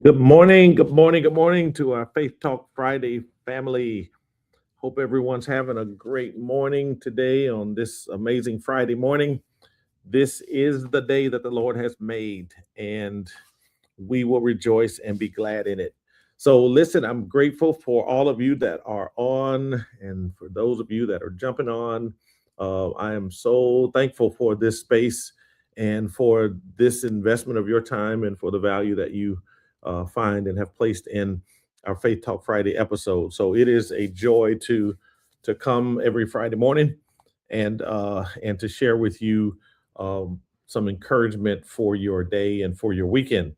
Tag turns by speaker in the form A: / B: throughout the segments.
A: Good morning, good morning, good morning to our Faith Talk Friday family. Hope everyone's having a great morning today on this amazing Friday morning. This is the day that the Lord has made, and we will rejoice and be glad in it. So, listen, I'm grateful for all of you that are on, and for those of you that are jumping on. I am so thankful for this space and for this investment of your time and for the value that you find and have placed in our Faith Talk Friday episode. So, it is a joy to come every Friday morning and to share with you some encouragement for your day and for your weekend.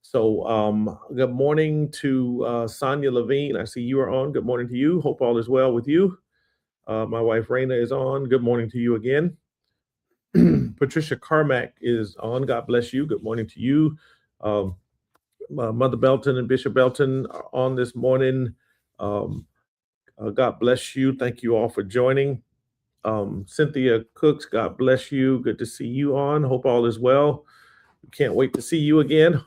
A: So, good morning to Sonia Levine. I see you are on. Good morning to you. Hope all is well with you. My wife Raina is on. Good morning to you again. Patricia Carmack is on. God bless you. Good morning to you. Um, Mother Belton and Bishop Belton are on this morning. Um, God bless you. Thank you all for joining. Cynthia Cooks, God bless you. Good to see you on. Hope all is well. Can't wait to see you again.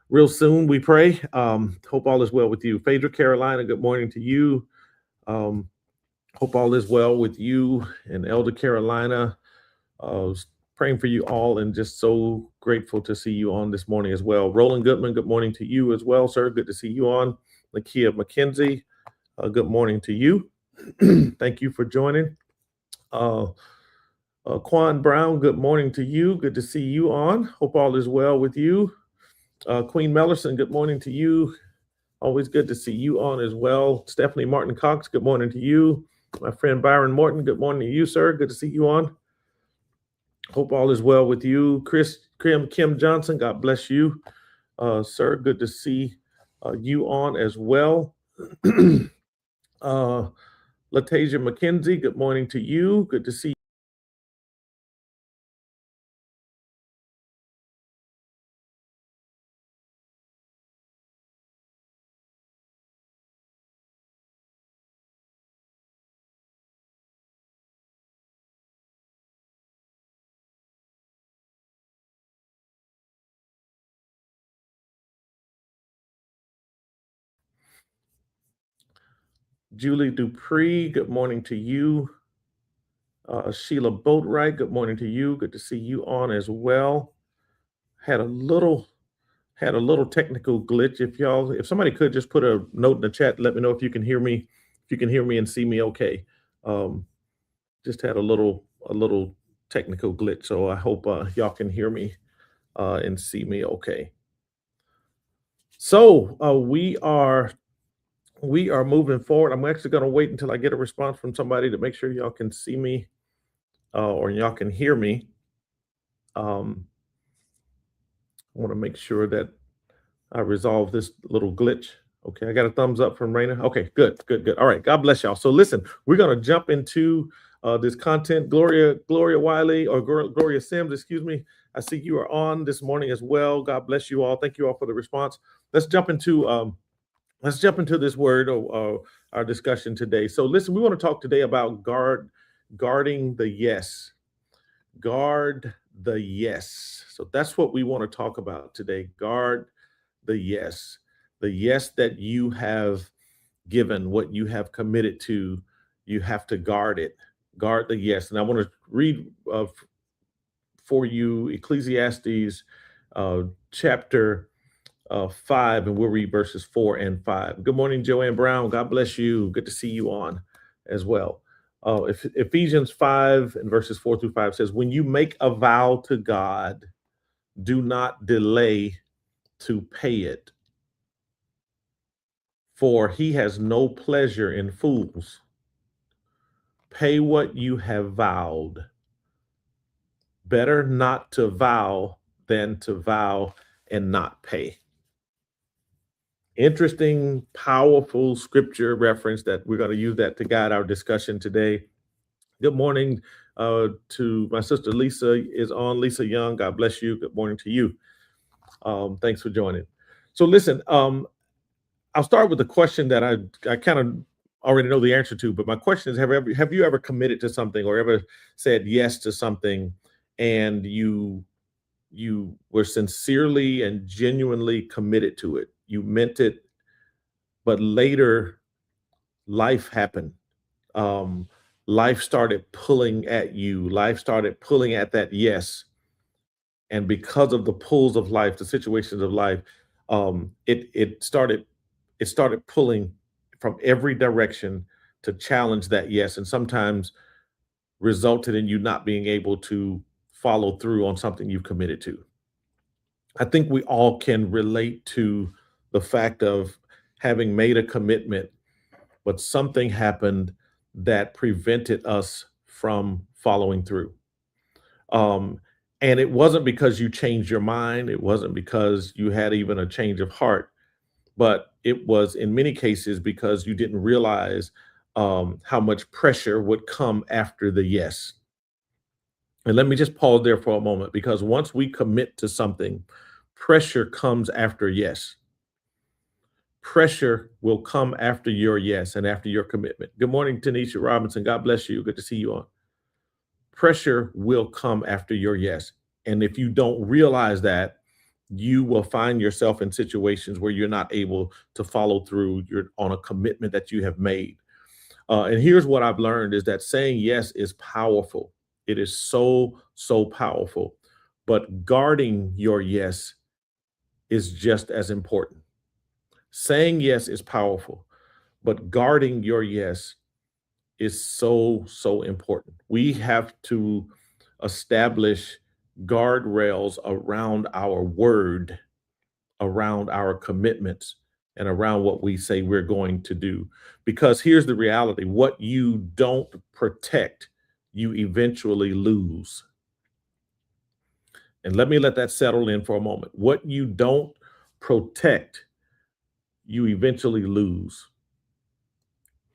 A: Real soon, we pray. Hope all is well with you. Phaedra Carolina, good morning to you. Um, Hope all is well with you and Elder Carolina. Was praying for you all and just so grateful to see you on this morning as well. Roland Goodman, good morning to you as well, sir. Good to see you on. Lakia McKenzie, good morning to you. Thank you for joining. Uh, Quan Brown, good morning to you. Good to see you on. Hope all is well with you. Queen Mellerson, good morning to you. Always good to see you on as well. Stephanie Martin Cox, good morning to you. My friend Byron Morton, good morning to you, sir. Good to see you on. Hope all is well with you. Kim Johnson, God bless you, sir. Good to see you on as well. uh, Latasia McKenzie, good morning to you. Good to see Julie Dupree, good morning to you. Sheila Boatwright, good morning to you. Good to see you on as well. Had a little had a little technical glitch. If somebody could just put a note in the chat, let me know if you can hear me, if you can hear me and see me okay. Um, just had a little technical glitch, so I hope y'all can hear me and see me okay. So we are moving forward. I'm actually going to wait until I get a response from somebody to make sure y'all can see me or y'all can hear me. Um, I want to make sure that I resolve this little glitch. Okay, I got a thumbs up from Raina. Okay, good, good, good. All right, God bless y'all. So listen, we're gonna jump into this content. Gloria Wiley or Gloria Sims, excuse me. I see you are on this morning as well. God bless you all. Thank you all for the response. Let's jump into this word or our discussion today. So listen, we want to talk today about guarding the yes. Guard the yes. So that's what we want to talk about today. Guard the yes. The yes that you have given, what you have committed to, you have to guard it. Guard the yes. And I want to read for you Ecclesiastes chapter 5, and we'll read verses 4 and 5. Good morning, Joanne Brown. God bless you. Good to see you on as well. Ephesians 5 and verses 4 through 5 says, when you make a vow to God, do not delay to pay it, for he has no pleasure in fools. Pay what you have vowed. Better not to vow than to vow and not pay. Interesting, powerful scripture reference that we're going to use that to guide our discussion today. Good morning to my sister Lisa is on. Lisa Young, God bless you. Good morning to you. Thanks for joining. So listen, I'll start with the question that I kind of already know the answer to, but my question is: have you ever committed to something or ever said yes to something, and you You were sincerely and genuinely committed to it. You meant it, but later life happened. Um, Life started pulling at you. Life started pulling at that yes, and because of the pulls of life, the situations of life, it started pulling from every direction to challenge that yes, and sometimes resulted in you not being able to follow through on something you've committed to. I think we all can relate to the fact of having made a commitment, but something happened that prevented us from following through. Um, and it wasn't because you changed your mind, it wasn't because you had even a change of heart, but it was in many cases because you didn't realize how much pressure would come after the yes. And let me just pause there for a moment because once we commit to something, pressure comes after yes. Pressure will come after your yes and after your commitment. Good morning, Tanisha Robinson. God bless you. Good to see you on. Pressure will come after your yes. And if you don't realize that, you will find yourself in situations where you're not able to follow through you're on a commitment that you have made. And here's what I've learned is that saying yes is powerful. It is so, so powerful. But guarding your yes is just as important. Saying yes is powerful, but guarding your yes is so, so important. We have to establish guardrails around our word, around our commitments, and around what we say we're going to do. Because here's the reality: what you don't protect, you eventually lose. And let that settle in for a moment. What you don't protect, you eventually lose.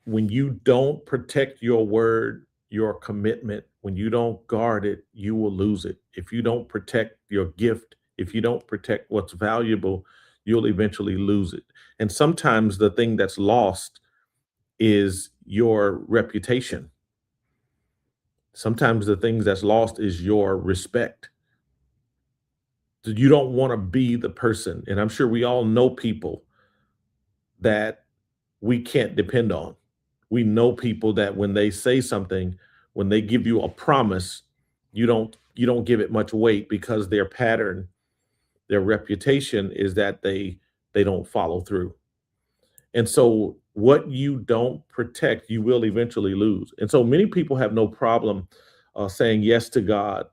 A: When you don't protect your word, your commitment, when you don't guard it, you will lose it. If you don't protect your gift, if you don't protect what's valuable, you'll eventually lose it. And sometimes the thing that's lost is your reputation. Sometimes the things that's lost is your respect. You don't want to be the person, and I'm sure we all know people that we can't depend on. We know people that when they say something, when they give you a promise, you don't give it much weight because their pattern, their reputation is that they don't follow through. And so what you don't protect, you will eventually lose. And so many people have no problem saying yes to God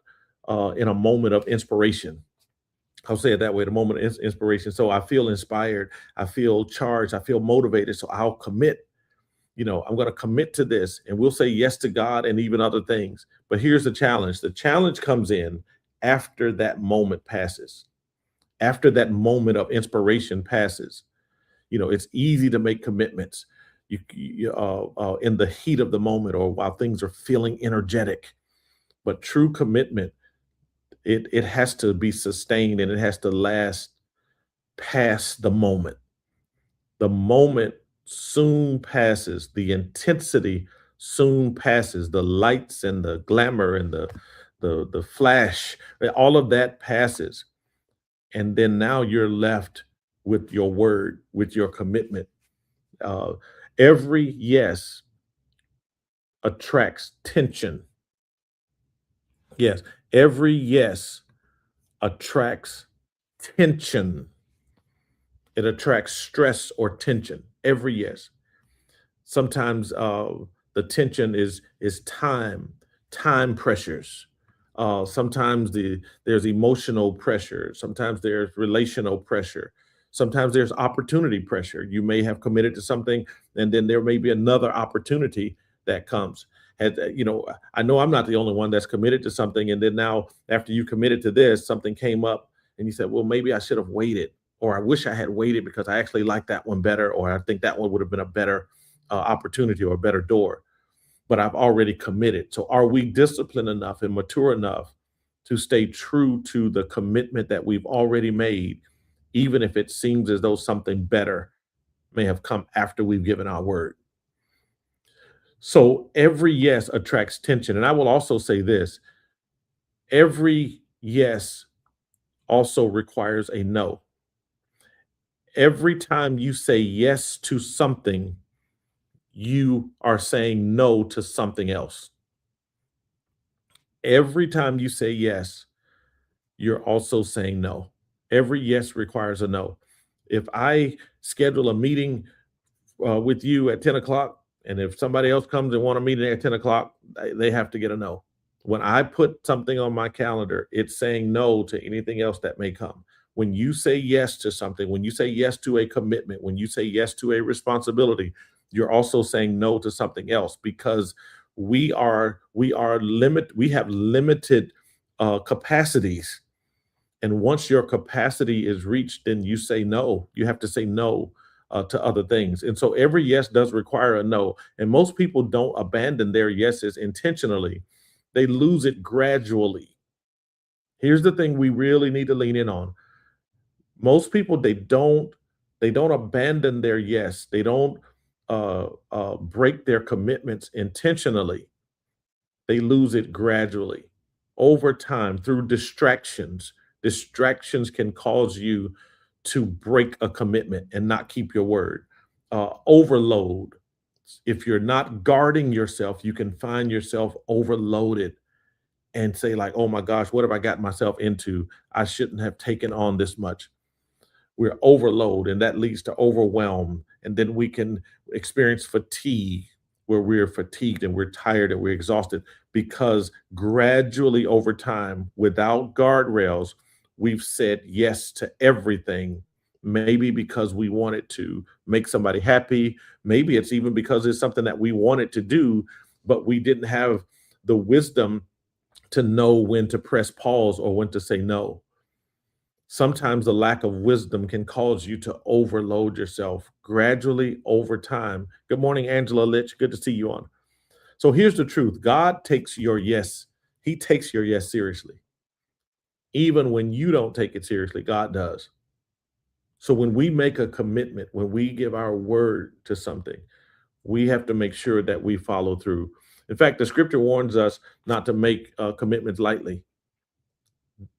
A: in a moment of inspiration. I'll say it that way, the moment of inspiration. So I feel inspired, I feel charged, I feel motivated. So I'll commit. I'm going to commit to this, and we'll say yes to God and even other things. But here's the challenge: the challenge comes in after that moment passes, after that moment of inspiration passes. It's easy to make commitments in the heat of the moment or while things are feeling energetic. But true commitment, it has to be sustained and it has to last past the moment. The moment soon passes, the intensity soon passes, the lights and the glamour and the flash, all of that passes. And then now you're left with your word, with your commitment. Uh, every yes attracts tension. Yes, every yes attracts tension. It attracts stress or tension. Every yes. Sometimes the tension is time pressures. Sometimes there's emotional pressure. Sometimes there's relational pressure. Sometimes there's opportunity pressure. You may have committed to something, and then there may be another opportunity that comes. I know I'm not the only one that's committed to something, and then now after you committed to this, something came up, and you said, "Well, maybe I should have waited." Or I wish I had waited because I actually like that one better, or I think that one would have been a better opportunity or a better door, but I've already committed. So, are we disciplined enough and mature enough to stay true to the commitment that we've already made, even if it seems as though something better may have come after we've given our word? So, every yes attracts tension. And I will also say this: every yes also requires a no. Every time you say yes to something, you are saying no to something else. Every time you say yes, you're also saying no. Every yes requires a no. If I schedule a meeting with you at 10 o'clock, and if somebody else comes and want a meeting at 10 o'clock, they have to get a no. When I put something on my calendar, it's saying no to anything else that may come. When you say yes to something, when you say yes to a commitment, when you say yes to a responsibility, you're also saying no to something else because we have limited capacities, and once your capacity is reached, then you say no. You have to say no to other things. And so every yes does require a no. And most people don't abandon their yeses intentionally, they lose it gradually. Here's the thing we really need to lean in on. Most people, they don't abandon their yes. They don't break their commitments intentionally. They lose it gradually over time through distractions. Distractions can cause you to break a commitment and not keep your word. Overload. If you're not guarding yourself, you can find yourself overloaded and say, like, oh my gosh, what have I gotten myself into? I shouldn't have taken on this much. We're overload, and that leads to overwhelm. And then we can experience fatigue, where we're fatigued and we're tired and we're exhausted because gradually over time, without guardrails, we've said yes to everything. Maybe because we wanted to make somebody happy. Maybe it's even because it's something that we wanted to do, but we didn't have the wisdom to know when to press pause or when to say no. Sometimes the lack of wisdom can cause you to overload yourself gradually over time. Good morning, Angela Litch. Good to see you on. So here's the truth. God takes your yes. He takes your yes seriously. Even when you don't take it seriously, God does. So when we make a commitment, when we give our word to something, we have to make sure that we follow through. In fact, the scripture warns us not to make commitments lightly,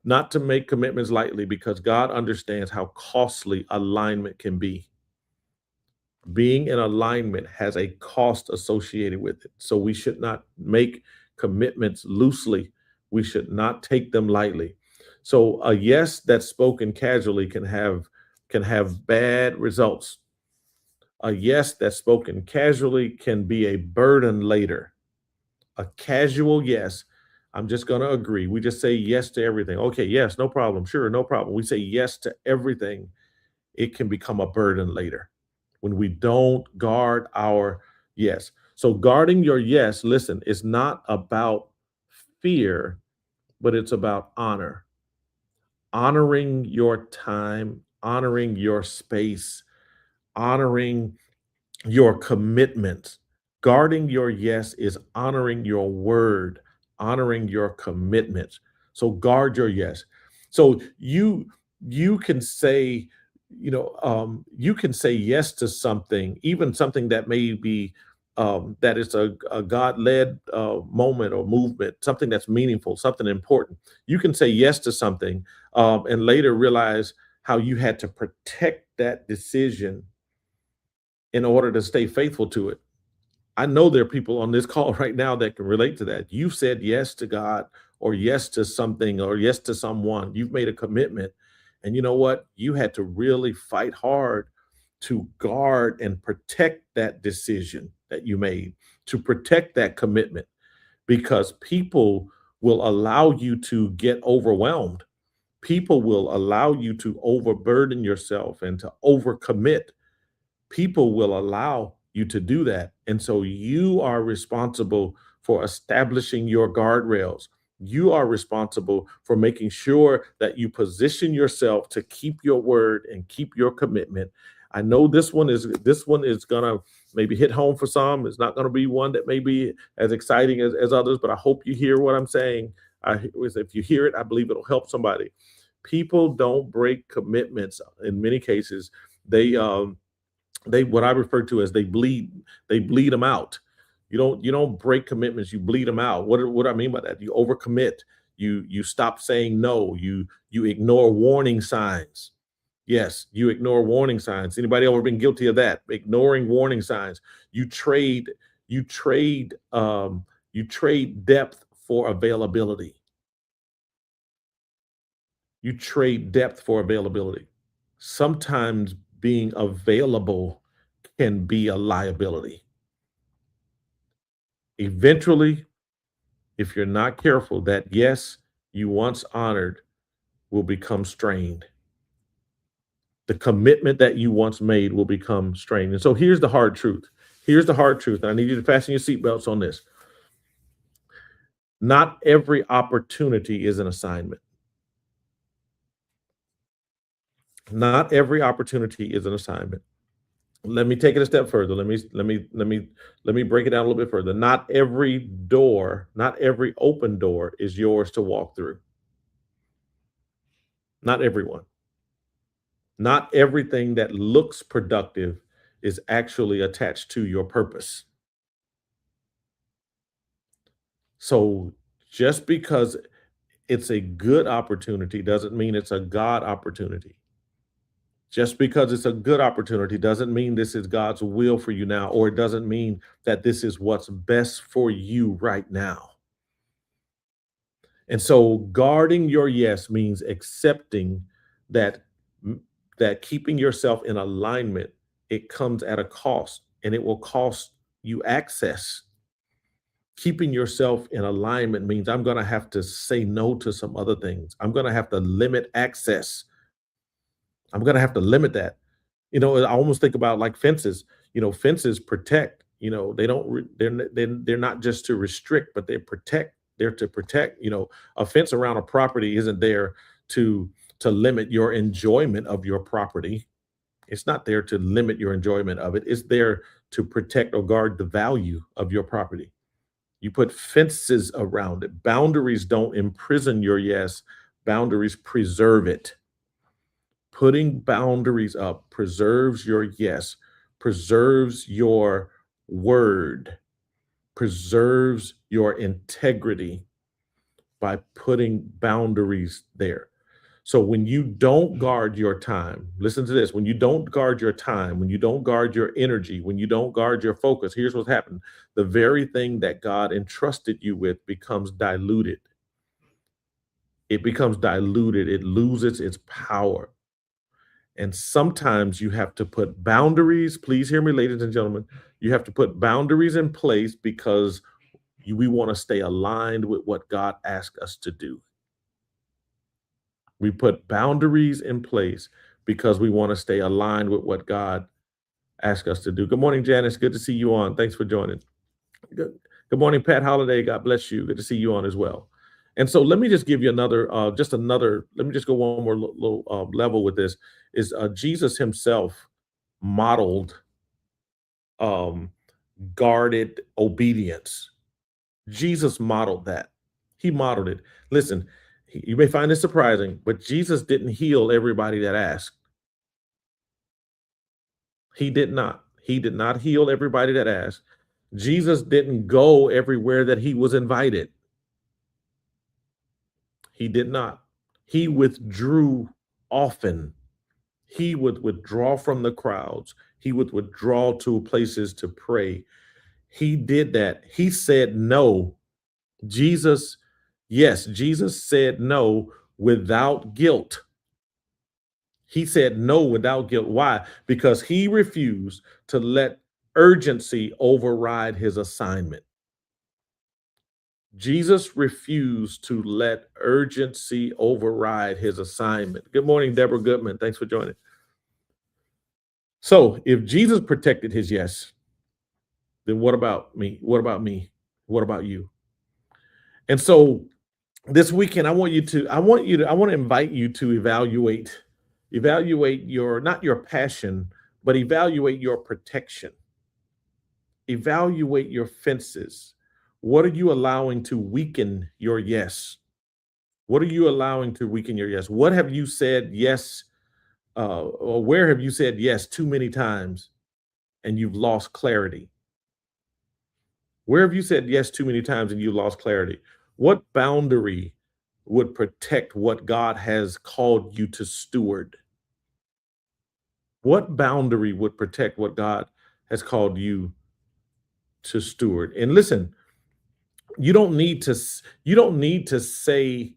A: not to make commitments lightly because God understands how costly alignment can be. Being in alignment has a cost associated with it. So we should not make commitments loosely. We should not take them lightly. So a yes that's spoken casually can have bad results. A yes that's spoken casually can be a burden later. A casual yes. I'm just going to agree. We just say yes to everything. Okay, yes, no problem. Sure, no problem. We say yes to everything. It can become a burden later when we don't guard our yes. So, guarding your yes, listen, is not about fear, but it's about honor. Honoring your time, honoring your space, honoring your commitments. Guarding your yes is honoring your word, honoring your commitments. So guard your yes. So you can say, you can say yes to something, even something that may be that is a God-led moment or movement, something that's meaningful, something important. You can say yes to something and later realize how you had to protect that decision in order to stay faithful to it. I know there are people on this call right now that can relate to that. You've said yes to God or yes to something or yes to someone. You've made a commitment. And you know what? You had to really fight hard to guard and protect that decision that you made, to protect that commitment, because people will allow you to get overwhelmed. People will allow you to overburden yourself and to overcommit. People will allow you to do that. And so you are responsible for establishing your guardrails. You are responsible for making sure that you position yourself to keep your word and keep your commitment. I know this one is gonna maybe hit home for some. It's not gonna be one that may be as exciting as others, but I hope you hear what I'm saying. If you hear it, I believe it'll help somebody. People don't break commitments in many cases. They what I refer to as they bleed them out. You don't break commitments, you bleed them out. What do I mean by that? You overcommit, You stop saying no. You ignore warning signs. Yes, you ignore warning signs. Anybody ever been guilty of that? Ignoring warning signs. You trade, you trade, you trade depth for availability. You trade depth for availability. Sometimes being available can be a liability. Eventually, if you're not careful, that yes, you once honored will become strained. The commitment that you once made will become strained. And so here's the hard truth. Here's the hard truth. I need you to fasten your seatbelts on this. Not every opportunity is an assignment. Not every opportunity is an assignment. Let me take it a step further. Let me break it down a little bit further. Not every door, not every open door is yours to walk through. Not everyone. Not everything that looks productive is actually attached to your purpose. So just because it's a good opportunity doesn't mean it's a God opportunity. Just because it's a good opportunity doesn't mean this is God's will for you now, or it doesn't mean that this is what's best for you right now. And so guarding your yes means accepting that that keeping yourself in alignment, it comes at a cost and it will cost you access. Keeping yourself in alignment means I'm going to have to say no to some other things. I'm going to have to limit access. I'm going to have to limit that. I almost think about like fences. Fences protect. They don't. They're not just to restrict, but they protect. They're to protect. A fence around a property isn't there to limit your enjoyment of your property. It's not there to limit your enjoyment of it. It's there to protect or guard the value of your property. You put fences around it. Boundaries don't imprison your yes. Boundaries preserve it. Putting boundaries up preserves your yes, preserves your word, preserves your integrity by putting boundaries there. So when you don't guard your time, listen to this, when you don't guard your time, when you don't guard your energy, when you don't guard your focus, here's what's happened. The very thing that God entrusted you with becomes diluted. It becomes diluted. It loses its power. And sometimes you have to put boundaries. Please hear me, ladies and gentlemen. You have to put boundaries in place because we want to stay aligned with what God asked us to do. We put boundaries in place because we want to stay aligned with what God asked us to do. Good morning, Janice. Good to see you on. Thanks for joining. Good morning, Pat Holiday. God bless you. Good to see you on as well. And so let me just give you let me just go one more little level with this, is Jesus himself modeled um, guarded obedience. Jesus modeled that. He modeled it. Listen, you may find this surprising, but Jesus didn't heal everybody that asked. He did not. He did not heal everybody that asked. Jesus didn't go everywhere that he was invited. He did not. He withdrew often. He would withdraw from the crowds. He would withdraw to places to pray. He did that. He said no. Jesus, yes, Jesus said no without guilt. He said no without guilt. Why? Because he refused to let urgency override his assignment. Jesus refused to let urgency override his assignment. Good morning, Deborah Goodman. Thanks for joining. So if Jesus protected his yes, then what about me? What about me? What about you? And so this weekend, I want to invite you to evaluate your, not your passion, but evaluate your protection. Evaluate your fences. What are you allowing to weaken your yes? What are you allowing to weaken your yes? What have you said yes, or where have you said yes too many times and you've lost clarity? Where have you said yes too many times and you lost clarity? What boundary would protect what God has called you to steward? What boundary would protect what God has called you to steward? And listen, you don't need to say,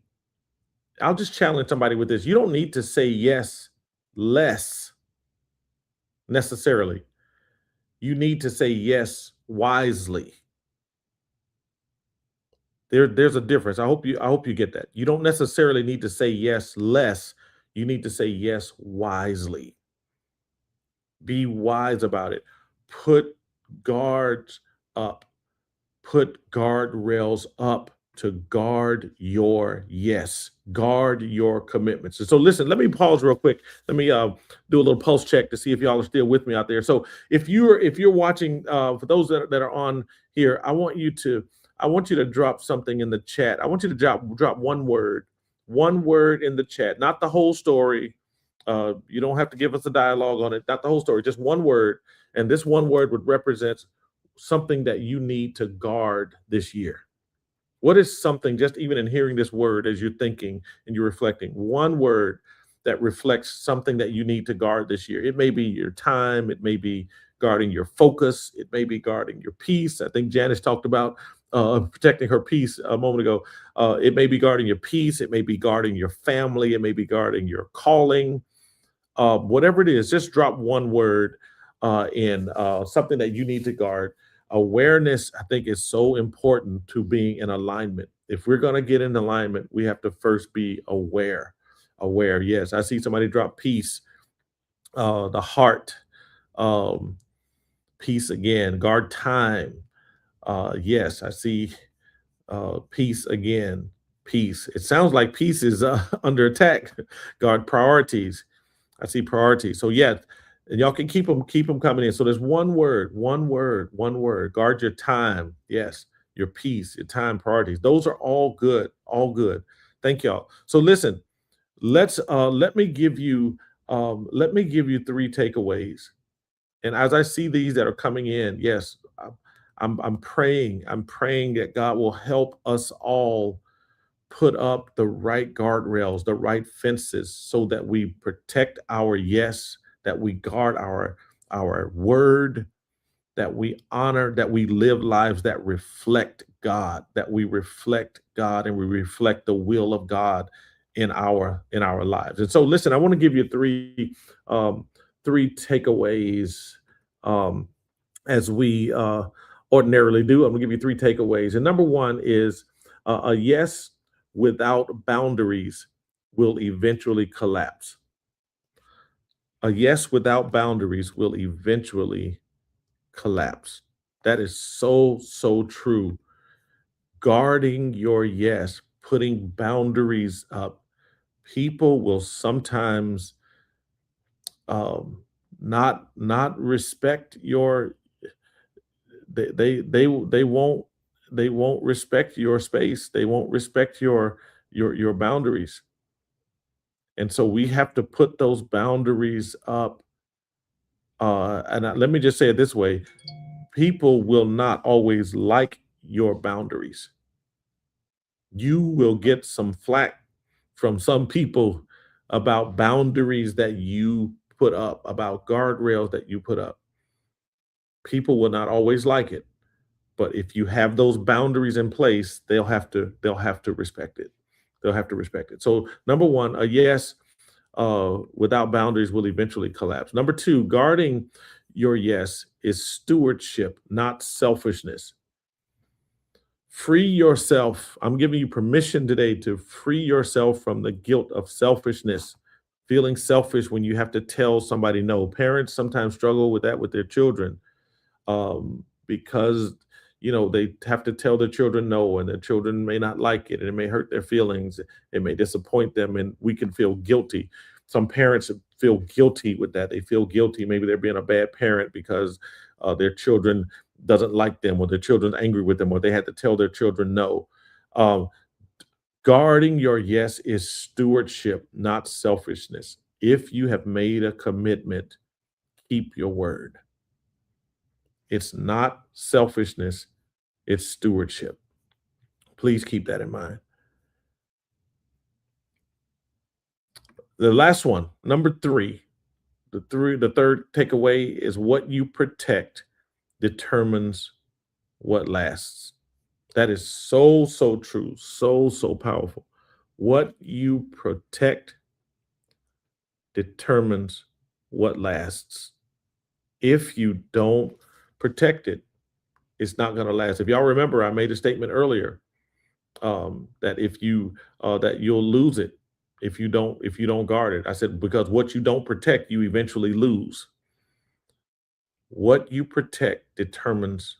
A: I'll just challenge somebody with this. You don't need to say yes less necessarily. You need to say yes wisely. There's a difference. I hope you get that. You don't necessarily need to say yes less. You need to say yes wisely. Be wise about it. Put guards up. Put guardrails up to guard your yes, guard your commitments. And so, listen, let me pause real quick. Let me do a little pulse check to see if y'all are still with me out there. So, if you're watching, for those that are on here, I want you to drop something in the chat. I want you to drop one word in the chat, not the whole story. You don't have to give us a dialogue on it, not the whole story, just one word. And this one word would represent something that you need to guard this year. What is something, just even in hearing this word as you're thinking and you're reflecting, one word that reflects something that you need to guard this year? It may be your time, it may be guarding your focus, it may be guarding your peace. I think Janice talked about protecting her peace a moment ago. It may be guarding your peace, it may be guarding your family, it may be guarding your calling. Whatever it is, just drop one word in something that you need to guard. Awareness, I think, is so important to being in alignment. If we're going to get in alignment, we have to first be aware. Aware, yes. I see somebody drop peace, the heart, um, peace again, guard time. Yes, I see peace again, peace. It sounds like peace is under attack. Guard priorities. I see priorities. So yeah, and y'all can keep them coming in. So there's one word. Guard your time. Yes, your peace, your time, priorities. Those are all good, all good. Thank y'all. So listen, let me give you three takeaways. And as I see these that are coming in, yes, I'm praying that God will help us all put up the right guardrails, the right fences, so that we protect our yes, that we guard our word, that we honor, that we live lives that reflect God, that we reflect God and we reflect the will of God in our lives. And so, listen, I want to give you um, three takeaways um, as we ordinarily do. I'm going to give you three takeaways. And number one is a yes without boundaries will eventually collapse. A yes without boundaries will eventually collapse. That is so, so true. Guarding your yes, putting boundaries up. People will sometimes um, not respect your they won't respect your space. They won't respect your boundaries. And so we have to put those boundaries up. Let me just say it this way: people will not always like your boundaries. You will get some flack from some people about boundaries that you put up, about guardrails that you put up. People will not always like it. But if you have those boundaries in place, they'll have to respect it. They'll have to respect it. So number one, a yes without boundaries will eventually collapse. Number two, guarding your yes is stewardship, not selfishness. Free yourself. I'm giving you permission today to free yourself from the guilt of selfishness, feeling selfish when you have to tell somebody no. Parents sometimes struggle with that with their children because they have to tell their children no, and their children may not like it, and it may hurt their feelings, it may disappoint them, and we can feel guilty. Some parents feel guilty with that. They feel guilty, maybe they're being a bad parent because their children doesn't like them, or their children's angry with them, or they had to tell their children no. um, Guarding your yes is stewardship, not selfishness. If you have made a commitment, keep your word. It's not selfishness, it's stewardship. Please keep that in mind. The last one, number three, the third takeaway is what you protect determines what lasts. That is so, so true. So, so powerful. What you protect determines what lasts. If you don't protect it, it's not going to last. If y'all remember, I made a statement earlier that if you that you'll lose it if you don't guard it. I said because what you don't protect, you eventually lose. What you protect determines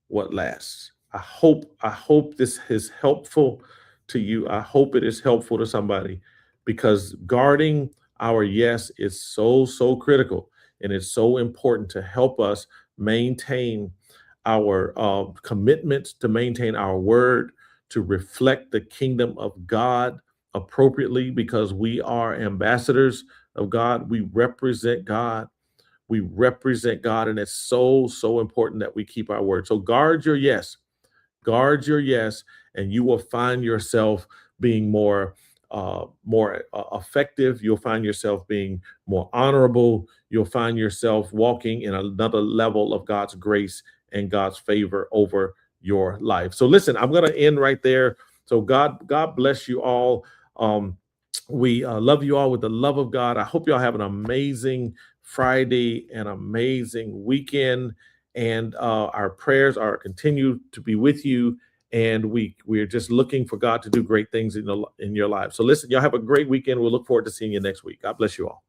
A: what lasts. I hope this is helpful to you. I hope it is helpful to somebody because guarding our yes is so so critical and it's so important to help us maintain our commitments, to maintain our word, to reflect the kingdom of God appropriately because we are ambassadors of God. We represent God, and it's so so important that we keep our word. So guard your yes, and you will find yourself being more effective. You'll find yourself being more honorable. You'll find yourself walking in another level of God's grace and God's favor over your life. So listen, I'm going to end right there. So God bless you all. We love you all with the love of God. I hope y'all have an amazing Friday, an amazing weekend, and our prayers are continue to be with you. And we're just looking for God to do great things in your life. So listen, y'all have a great weekend. We'll look forward to seeing you next week. God bless you all.